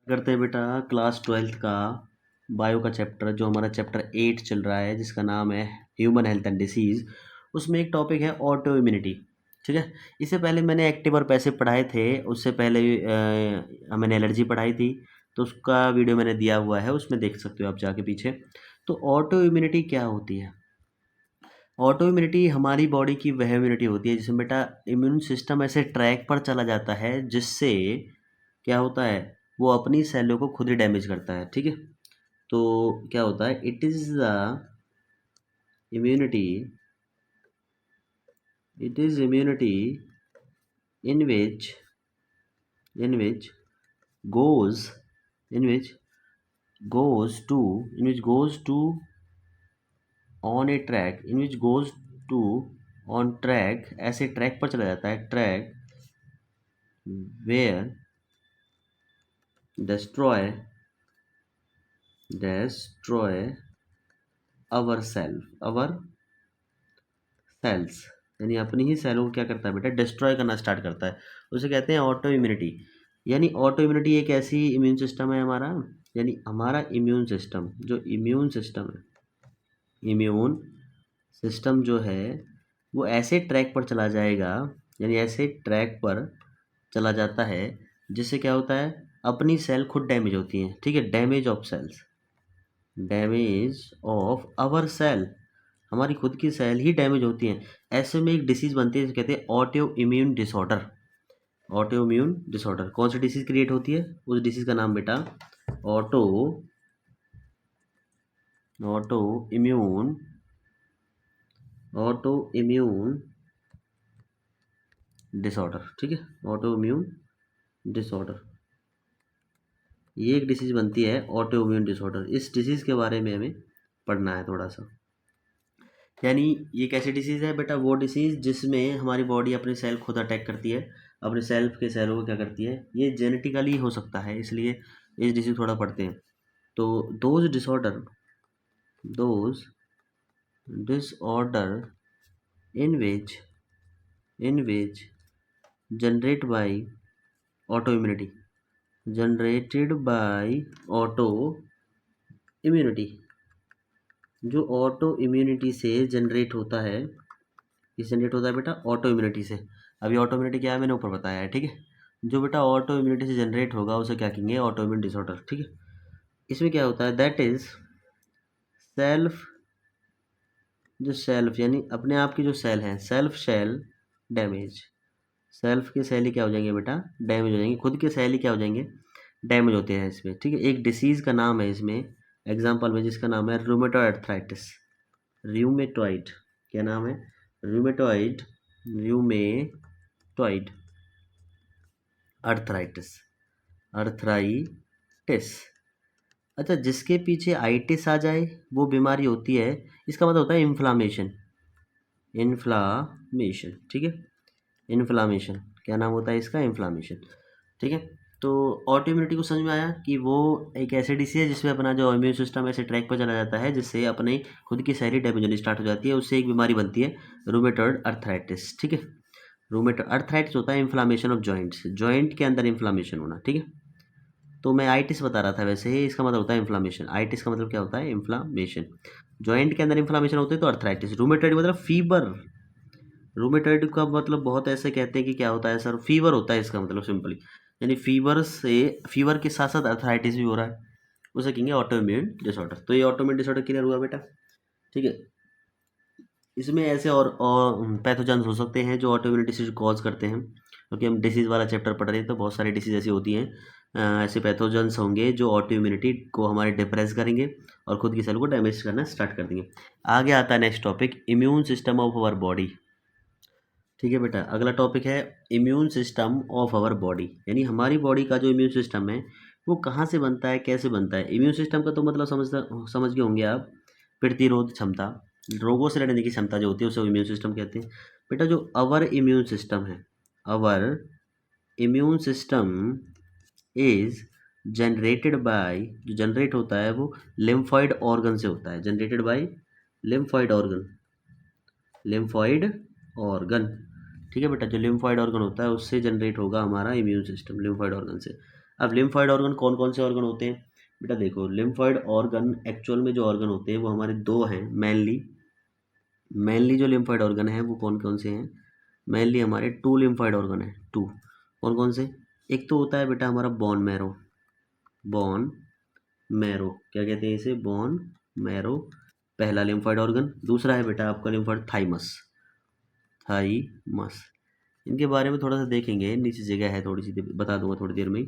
करते हैं बेटा क्लास 12th का बायो का चैप्टर, जो हमारा चैप्टर 8 चल रहा है, जिसका नाम है ह्यूमन हेल्थ एंड डिसीज़। उसमें एक टॉपिक है ऑटो इम्यूनिटी। ठीक है, इससे पहले मैंने एक्टिव और पैसिव पढ़ाए थे। उससे पहले मैंने एलर्जी पढ़ाई थी, तो उसका वीडियो मैंने दिया हुआ है, उसमें देख सकते हो आप जाके पीछे। तो ऑटो इम्यूनिटी क्या होती है? ऑटो इम्यूनिटी हमारी बॉडी की वह इम्यूनिटी होती है जिसमें बेटा इम्यून सिस्टम ऐसे ट्रैक पर चला जाता है जिससे क्या होता है, वो अपनी सेलों को खुद ही डैमेज करता है। ठीक है, तो क्या होता है, it is the immunity, it is immunity in which in which goes in which goes to on a track, in which goes to on track, ऐसे ट्रैक पर चला जाता है, track where destroy our cells, यानी अपनी ही सेलों को क्या करता है बेटा, डिस्ट्रॉय करना स्टार्ट करता है। उसे कहते हैं ऑटो इम्यूनिटी। यानी ऑटो इम्यूनिटी एक ऐसी इम्यून सिस्टम है हमारा, यानी हमारा इम्यून सिस्टम, जो इम्यून सिस्टम है, इम्यून सिस्टम जो है वो ऐसे ट्रैक पर चला जाएगा, यानी ऐसे ट्रैक पर चला जाता है जिससे क्या होता है, अपनी सेल खुद डैमेज होती हैं। ठीक है, damage of cells, damage of our cell, हमारी खुद की सेल ही डैमेज होती हैं। ऐसे में एक डिसीज़ बनती है जिसे कहते हैं auto immune disorder. Auto immune disorder कौन सी डिसीज़ क्रिएट होती है? उस डिसीज़ का नाम बेटा auto auto immune auto immune disorder. ठीक है, ऑटो इम्यून डिसऑर्डर, ये एक डिसीज़ बनती है ऑटो इम्यून डिसऑर्डर। इस डिसीज़ के बारे में हमें पढ़ना है थोड़ा सा। यानी ये कैसी डिसीज़ है बेटा? वो डिसीज़ जिसमें हमारी बॉडी अपने सेल खुद अटैक करती है, अपने सेल्फ के सेलों को क्या करती है, ये जेनेटिकली हो सकता है, इसलिए इस डिसीज़ थोड़ा पढ़ते हैं। तो those disorder in which generate by autoimmunity, generated by autoimmunity, जो ऑटो इम्यूनिटी से जनरेट होता है। किस जनरेट होता है बेटा? ऑटो इम्यूनिटी से। अभी ऑटो इम्यूनिटी क्या है मैंने ऊपर बताया है। ठीक है, जो बेटा ऑटो इम्यूनिटी से जनरेट होगा उसे क्या कहेंगे? Auto immune disorder. ठीक है, इसमें क्या होता है, दैट इज सेल्फ, जो सेल्फ यानी अपने आप की जो सेल है, सेल्फ सेल डैमेज, सेल्फ के सेल ही क्या हो जाएंगे बेटा? डैमेज हो जाएंगे, खुद के सेल ही क्या हो जाएंगे? डैमेज होते हैं इसमें। ठीक है, एक डिसीज़ का नाम है इसमें एग्जाम्पल में, जिसका नाम है रूमेटॉइड अर्थराइटिस। रूमेटॉइड, क्या नाम है? Rheumatoid, rheumatoid arthritis, arthritis. अच्छा, जिसके पीछे आइटिस आ जाए वो बीमारी होती है, इसका मतलब होता है इन्फ्लामेशन, इन्फ्लामेशन। ठीक है, इन्फ्लामेशन, क्या नाम होता है इसका? इन्फ्लामेशन। ठीक है, तो ऑटो इम्यूनिटी को समझ में आया कि वो एक ऐसी डिसीज है जिसमें अपना जो इम्यून सिस्टम ऐसे ट्रैक पर चला जाता है जिससे अपने खुद की सेल डैमेज होनी स्टार्ट हो जाती है, उससे एक बीमारी बनती है रूमेटॉइड अर्थराइटिस। ठीक है, रूमेटॉइड अर्थराइटिस होता है इन्फ्लामेशन ऑफ जॉइंट्स, जॉइंट के अंदर इन्फ्लामेशन होना। ठीक है, तो मैं आइटिस बता रहा था, वैसे ही इसका मतलब होता है इन्फ्लामेशन। आइटिस का मतलब क्या होता है? इन्फ्लामेशन। जॉइंट के अंदर इन्फ्लामेशन होती है तो अर्थराइटिस। रूमेटॉइड मतलब फीवर, रूमेटॉइड का मतलब बहुत ऐसे कहते हैं कि क्या होता है सर? फीवर होता है इसका मतलब सिंपली, यानी फीवर से, फीवर के साथ साथ अर्थराइटिस भी हो रहा है, उसे कहेंगे ऑटो इम्यून डिसऑर्डर। तो ये ऑटो इम्यून डिसऑर्डर क्लियर हुआ बेटा? ठीक है, इसमें ऐसे और पैथोजेंस हो सकते हैं जो ऑटो इम्यून डिसीज कॉज करते हैं, क्योंकि हम डिसीज़ वाला चैप्टर पढ़ रहे हैं तो बहुत सारी डिसीज ऐसी होती हैं, ऐसे पैथोजेंस होंगे जो ऑटो इम्यूनिटी को हमारे डिप्रेस करेंगे और खुद की सेल को डैमेज करना स्टार्ट कर देंगे। आगे आता है next topic, immune system of our body. ठीक है बेटा, अगला टॉपिक है immune system of our body, यानी हमारी बॉडी का जो इम्यून सिस्टम है वो कहाँ से बनता है, कैसे बनता है। इम्यून सिस्टम का तो मतलब समझ गए होंगे आप, प्रतिरोध क्षमता, रोगों से लड़ने की क्षमता जो होती है उसे इम्यून सिस्टम कहते हैं। बेटा जो अवर इम्यून सिस्टम है, our immune system is generated by, जो जनरेट होता है वो लिम्फॉइड ऑर्गन से होता है, generated by lymphoid organ, lymphoid organ. ठीक है बेटा, जो लिम्फॉइड ऑर्गन होता है उससे जनरेट होगा हमारा इम्यून सिस्टम, लिम्फॉइड ऑर्गन से। अब लिम्फॉइड ऑर्गन कौन कौन से ऑर्गन होते हैं बेटा? देखो, लिम्फॉइड ऑर्गन एक्चुअल में जो ऑर्गन होते हैं वो हमारे दो हैं मेनली जो लिम्फॉइड ऑर्गन है वो कौन कौन से हैं? मेनली हमारे टू लिम्फॉइड ऑर्गन है, टू। कौन कौन से? एक तो होता है बेटा हमारा बोन मैरो, क्या कहते हैं इसे? बोन मैरो, पहला लिम्फॉइड ऑर्गन। दूसरा है बेटा आपका लिम्फॉइड थाइमस। इनके बारे में थोड़ा सा देखेंगे, नीचे जगह है थोड़ी सी, बता दूंगा थोड़ी देर में ही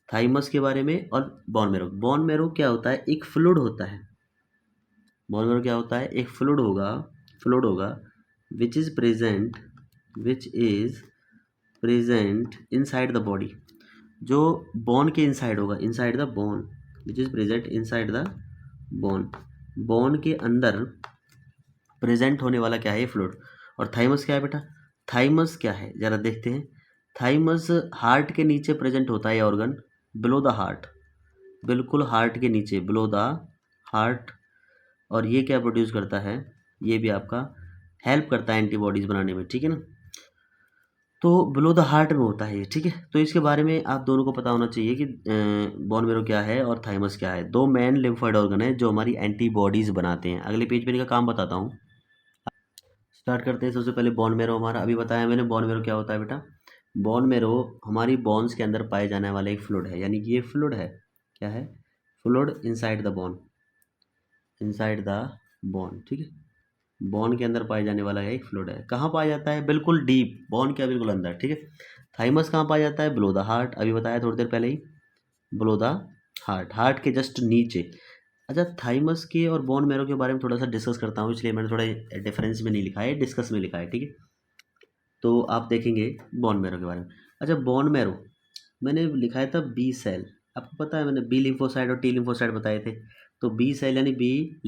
थाइमस के बारे में। और बोन मैरो क्या होता है? एक फ्लूइड होता है। बोन मैरो क्या होता है? एक फ्लूइड होगा which is present inside the body, जो बोन के इनसाइड होगा, inside the bone, which is present inside the bone के अंदर प्रेजेंट होने वाला क्या है? ये फ्लूइड। और थाइमस क्या है बेटा? थाइमस क्या है जरा देखते हैं। थाइमस हार्ट के नीचे प्रेजेंट होता है, ये ऑर्गन बिलो द हार्ट, बिल्कुल हार्ट के नीचे, बिलो द हार्ट। और ये क्या प्रोड्यूस करता है? ये भी आपका हेल्प करता है एंटीबॉडीज बनाने में, ठीक है ना? तो बिलो द हार्ट में होता है ये, ठीक है। तो इसके बारे में आप दोनों को पता होना चाहिए कि बोन मैरो क्या है और थाइमस क्या है। दो मेन लिम्फॉइड ऑर्गन है जो हमारी एंटीबॉडीज बनाते हैं। अगले पेज पे इनका काम बताता हूँ। स्टार्ट करते हैं। सबसे पहले बोन मैरो हमारा, अभी बताया मैंने बोन मैरो क्या होता है बेटा। बोन मैरो हमारी बोन्स के अंदर पाए जाने वाला एक फ्लूइड है, यानी कि ये फ्लूइड है। क्या है? फ्लूइड इनसाइड द बोन, ठीक है। बोन के अंदर पाए जाने वाला है एक फ्लूइड है। कहाँ पाया जाता है? बिल्कुल डीप, बोन के बिल्कुल अंदर, ठीक है। थाइमस कहाँ पाया जाता है? बिलो द हार्ट, अभी बताया थोड़ी देर पहले ही, बिलो द हार्ट के जस्ट नीचे। अच्छा, थाइमस के और बोन मैरो के बारे में थोड़ा सा डिस्कस करता हूँ, इसलिए मैंने थोड़ा डिफरेंस में नहीं लिखा है, डिस्कस में लिखा है, ठीक है। तो आप देखेंगे बोन मैरो के बारे में। अच्छा, बोन मैरो मैंने लिखाया था बी सेल, आपको पता है मैंने बी लिम्फोसाइट और टी लिम्फोसाइट बताए थे। तो बी सेल यानी बी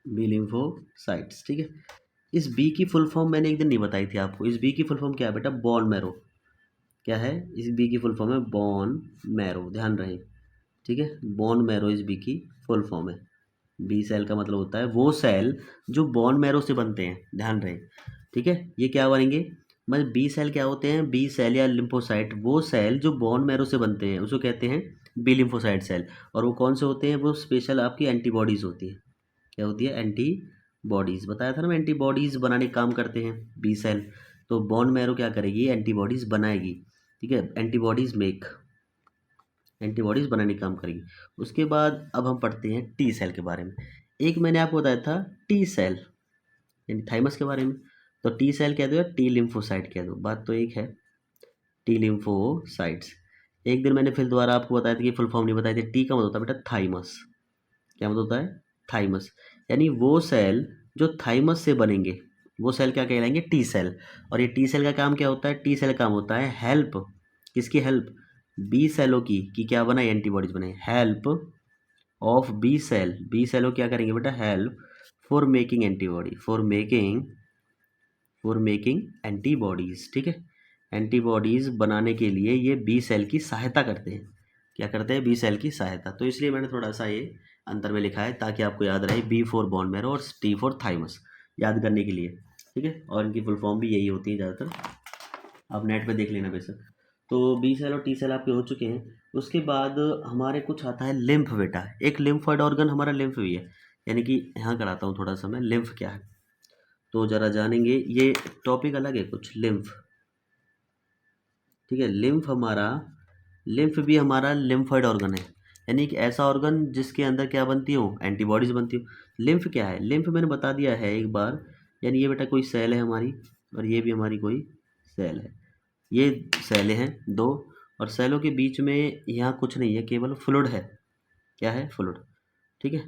लिम्फोसाइट्स, ठीक है। इस बी की फुल फॉर्म मैंने एक दिन नहीं बताई थी आपको। इस बी की फुल फॉर्म क्या है बेटा? Bone marrow. क्या है? इस बी की फुल फॉर्म है बोन मैरो, ध्यान रहे, ठीक है। बोन मैरो इस बी की फुल फॉर्म है। बी सेल का मतलब होता है वो सेल जो बोन मैरो से बनते हैं, ध्यान रहे, ठीक है। ये क्या बनेंगे? मतलब बी सेल क्या होते हैं? बी सेल या लिम्फोसाइट, वो सेल जो बोन मैरो से बनते हैं उसको कहते हैं बी लिम्फोसाइट सेल। और वो कौन से होते हैं? वो स्पेशल आपकी एंटीबॉडीज़ होती है। क्या होती है? एंटीबॉडीज़। बताया था ना मैं, एंटीबॉडीज़ बनाने का काम करते हैं बी सेल। तो बोन मैरो क्या करेगी? एंटीबॉडीज़ बनाएगी, ठीक है। एंटीबॉडीज़ बनाने का काम करेगी। उसके बाद अब हम पढ़ते हैं टी सेल के बारे में। एक मैंने आपको बताया था टी सेल यानी थाइमस के बारे में। तो टी सेल कह दो या टी लिम्फोसाइट कह दो, बात तो एक है, टी लिम्फोसाइट्स। एक दिन मैंने फिर दोबारा आपको बताया था कि फुल फॉर्म नहीं बताई थी। टी का मतलब होता है बेटा थाइमस। क्या मतलब होता है? थाइमस। यानी वो सेल जो थाइमस से बनेंगे वो सेल क्या कहलाएंगे? T cell. और ये टी सेल का काम क्या होता है? टी सेल का काम होता है हेल्प, किसकी हेल्प? बी सेलों की, कि क्या बनाए? एंटीबॉडीज बनाए। हेल्प ऑफ बी सेलों क्या करेंगे बेटा? Help for making antibody, for making antibodies, ठीक है। एंटीबॉडीज बनाने के लिए ये बी सेल की सहायता करते हैं। क्या करते हैं? बी सेल की सहायता। तो इसलिए मैंने थोड़ा सा ये अंतर में लिखा है ताकि आपको याद रहे, बी फॉर बोन मैरो और टी फॉर थाइमस, याद करने के लिए, ठीक है। और इनकी फुल फॉर्म भी यही होती है ज़्यादातर, आप नेट पे देख लेना बेशक। तो बी सेल और टी सेल आपके हो चुके हैं। उसके बाद हमारे कुछ आता है लिम्फ बेटा। एक लिम्फॉइड ऑर्गन हमारा लिम्फ भी है, यानी कि यहाँ कराता हूँ थोड़ा सा मैं, लिम्फ क्या है तो ज़रा जानेंगे। ये टॉपिक अलग है कुछ, लिम्फ, ठीक है। लिम्फ भी हमारा लिम्फॉइड ऑर्गन है, यानी कि ऐसा ऑर्गन जिसके अंदर क्या बनती हो? एंटीबॉडीज बनती हो। लिम्फ क्या है? लिम्फ मैंने बता दिया है एक बार, यानी ये बेटा कोई सेल है हमारी, और ये भी हमारी कोई सेल है। ये सेलें हैं दो, और सेलों के बीच में यहाँ कुछ नहीं है, केवल फ्लूइड है। क्या है? फ्लूइड, ठीक है।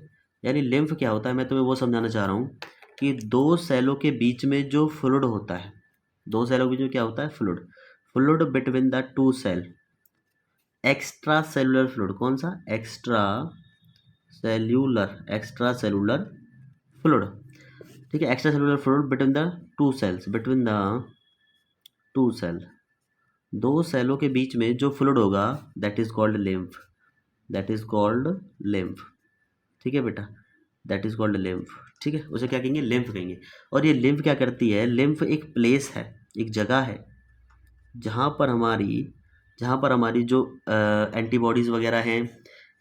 यानी लिम्फ क्या होता है, मैं तुम्हें वो समझाना चाह रहा हूँ कि दो सेलों के बीच में जो फ्लूइड होता है, दो सेलों के बीच में क्या होता है? Fluid between the two cell, extracellular fluid. कौन सा? एक्स्ट्रा सेलुलर फ्लूइड, ठीक है। Extracellular fluid between the two cells, दो सेलों के बीच में जो फ्लूइड होगा दैट इज कॉल्ड लिम्फ, ठीक है बेटा, दैट इज कॉल्ड लिम्फ, ठीक है। उसे क्या कहेंगे? लिम्फ कहेंगे। और ये लिम्फ क्या करती है? लिम्फ एक प्लेस है, एक जगह है जहाँ पर हमारी जहाँ पर हमारी जो एंटीबॉडीज़ वगैरह हैं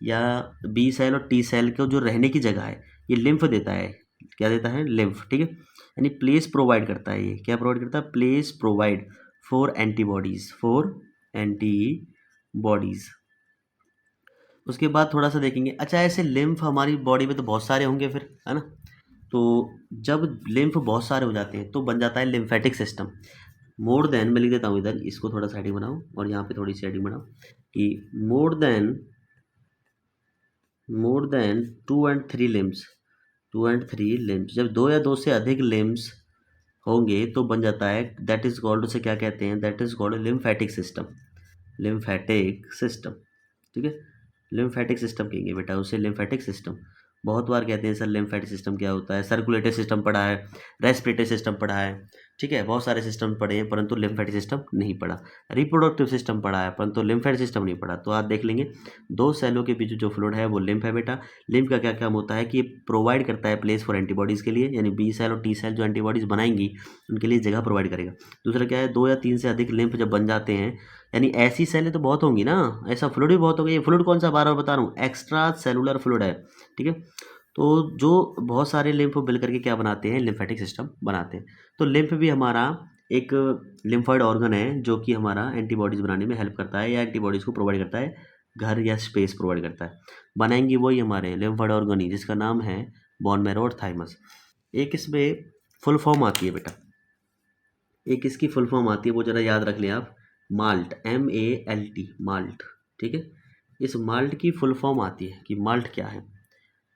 या बी सेल और टी सेल को जो रहने की जगह है, ये लिम्फ देता है। क्या देता है? लिम्फ, ठीक है। यानी प्लेस प्रोवाइड करता है। ये क्या प्रोवाइड करता है? Place provide for antibodies, for antibodies. उसके बाद थोड़ा सा देखेंगे, अच्छा ऐसे लिम्फ हमारी बॉडी में तो बहुत सारे होंगे फिर, है ना। तो जब लिम्फ बहुत सारे हो जाते हैं तो बन जाता है लिम्फेटिक सिस्टम। मोर देन, मैं लिख देता हूँ इधर, इसको थोड़ा सा हेडिंग बनाओ और यहाँ पे थोड़ी सी हेडिंग बनाओ कि more than 2 and 3 limbs, 2 and 3 limbs. जब 2 या 2 से अधिक लिम्स होंगे तो बन जाता है, दैट इज कॉल्ड, उसे क्या कहते हैं? That is called lymphatic system, lymphatic system, ठीक है। लिम्फेटिक सिस्टम कहेंगे बेटा उसे, लिम्फेटिक सिस्टम। बहुत बार कहते हैं सर लिम्फेटिक सिस्टम क्या होता है? सर्कुलेटरी सिस्टम पढ़ा है, रेस्पिरेटरी सिस्टम पढ़ा है, ठीक है, बहुत सारे सिस्टम पढ़े हैं, परंतु लिम्फेटिक सिस्टम नहीं पढ़ा। रिप्रोडक्टिव सिस्टम पढ़ा है परंतु लिम्फेटिक सिस्टम नहीं पढ़ा। तो आप देख लेंगे, दो सेलों के बीच जो फ्लूइड है वो लिम्फ है बेटा। लिम्फ का क्या काम होता है कि ये प्रोवाइड करता है प्लेस फॉर एंटीबॉडीज़ के लिए, यानी बी सेल और टी सेल जो एंटीबॉडीज़ बनाएंगी उनके लिए जगह प्रोवाइड करेगा। दूसरा क्या है, 2 या 3 से अधिक लिम्फ जब बन जाते हैं, यानी ऐसी सेलें तो बहुत होंगी ना, ऐसा फ्लूइड भी बहुत होगा। ये फ्लूइड कौन सा, बार बार बता रहा हूँ, एक्स्ट्रा सेलुलर फ्लूइड है, ठीक है। तो जो बहुत सारे लिम्फ मिल करके क्या बनाते हैं? लिम्फेटिक सिस्टम बनाते हैं। तो लिम्फ भी हमारा एक लिम्फॉइड ऑर्गन है जो कि हमारा एंटीबॉडीज़ बनाने में हेल्प करता है या एंटीबॉडीज़ को प्रोवाइड करता है, घर या स्पेस प्रोवाइड करता है। बनाएंगे वही हमारे लिम्फॉइड ऑर्गन ही, जिसका नाम है बोन मैरो और थाइमस। एक इसमें फुल फॉर्म आती है बेटा, एक इसकी फुल फॉर्म आती है, वो ज़रा याद रख लें आप, माल्ट, MALT, माल्ट, ठीक है। इस माल्ट की फुल फॉर्म आती है कि माल्ट क्या है,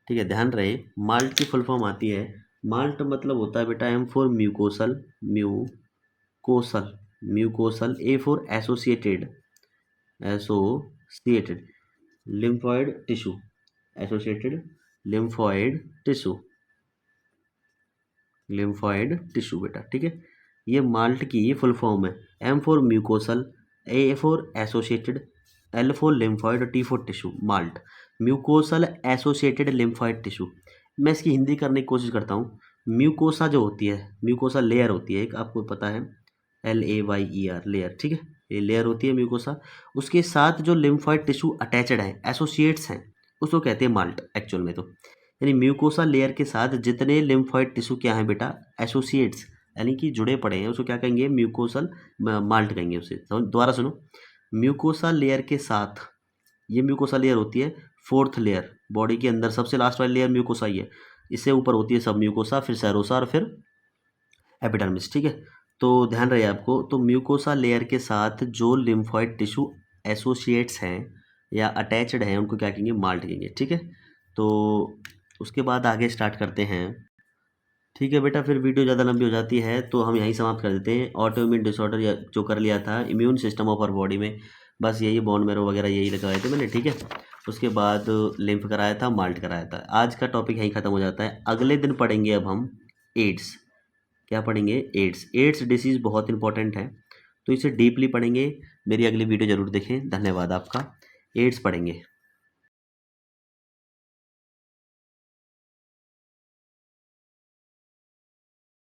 ठीक है, ध्यान रहे। माल्ट की फुल फॉर्म आती है, माल्ट मतलब होता है बेटा M for mucosal, mucosal, mucosal, A for associated, associated lymphoid tissue, associated lymphoid tissue, lymphoid tissue बेटा, ठीक है। ये माल्ट की फुल फॉर्म है, M for mucosal, A for associated, L for lymphoid, T for tissue, malt, mucosal associated lymphoid tissue. मैं इसकी हिंदी करने की कोशिश करता हूँ। म्यूकोसा जो होती है, म्यूकोसा लेयर होती है एक, आपको पता है, LAYER, लेयर, ठीक है, ये लेयर होती है म्यूकोसा। उसके साथ जो लिम्फॉइड टिश्यू अटैचड है, एसोसिएट्स हैं, उसको कहते हैं माल्ट एक्चुअल में। तो यानी म्यूकोसा लेयर के साथ जितने लिम्फॉइड टिश्यू क्या है बेटा, एसोसिएट्स, यानी कि जुड़े पड़े हैं, उसको क्या कहेंगे? म्यूकोसल माल्ट कहेंगे उसे। दोबारा सुनो, म्यूकोसा लेयर के साथ, ये म्यूकोसा लेयर होती है फोर्थ लेयर, बॉडी के अंदर सबसे लास्ट वाली लेयर म्यूकोसा ही है। इससे ऊपर होती है सब म्यूकोसा, फिर सेरोसा और फिर एपिडर्मिस, ठीक है। तो ध्यान रहे आपको, तो म्यूकोसा लेयर के साथ जो लिम्फॉइड टिश्यू एसोसिएट्स हैं या अटैच्ड हैं उनको क्या कहेंगे? माल्ट कहेंगे, ठीक है। तो उसके बाद आगे स्टार्ट करते हैं, ठीक है बेटा। फिर वीडियो ज़्यादा लंबी हो जाती है तो हम यहीं समाप्त कर देते हैं। ऑटोइम्यून डिसऑर्डर या जो कर लिया था, immune system of our body में, बस यही बोन मैरो वगैरह यही लगाए थे मैंने, ठीक है। उसके बाद लिम्फ कराया था, माल्ट कराया था। आज का टॉपिक यहीं ख़त्म हो जाता है। अगले दिन पढ़ेंगे अब हम एड्स। क्या पढ़ेंगे? एड्स। एड्स डिसीज़ बहुत इंपॉर्टेंट है तो इसे डीपली पढ़ेंगे। मेरी अगली वीडियो ज़रूर देखें। धन्यवाद आपका। एड्स पढ़ेंगे।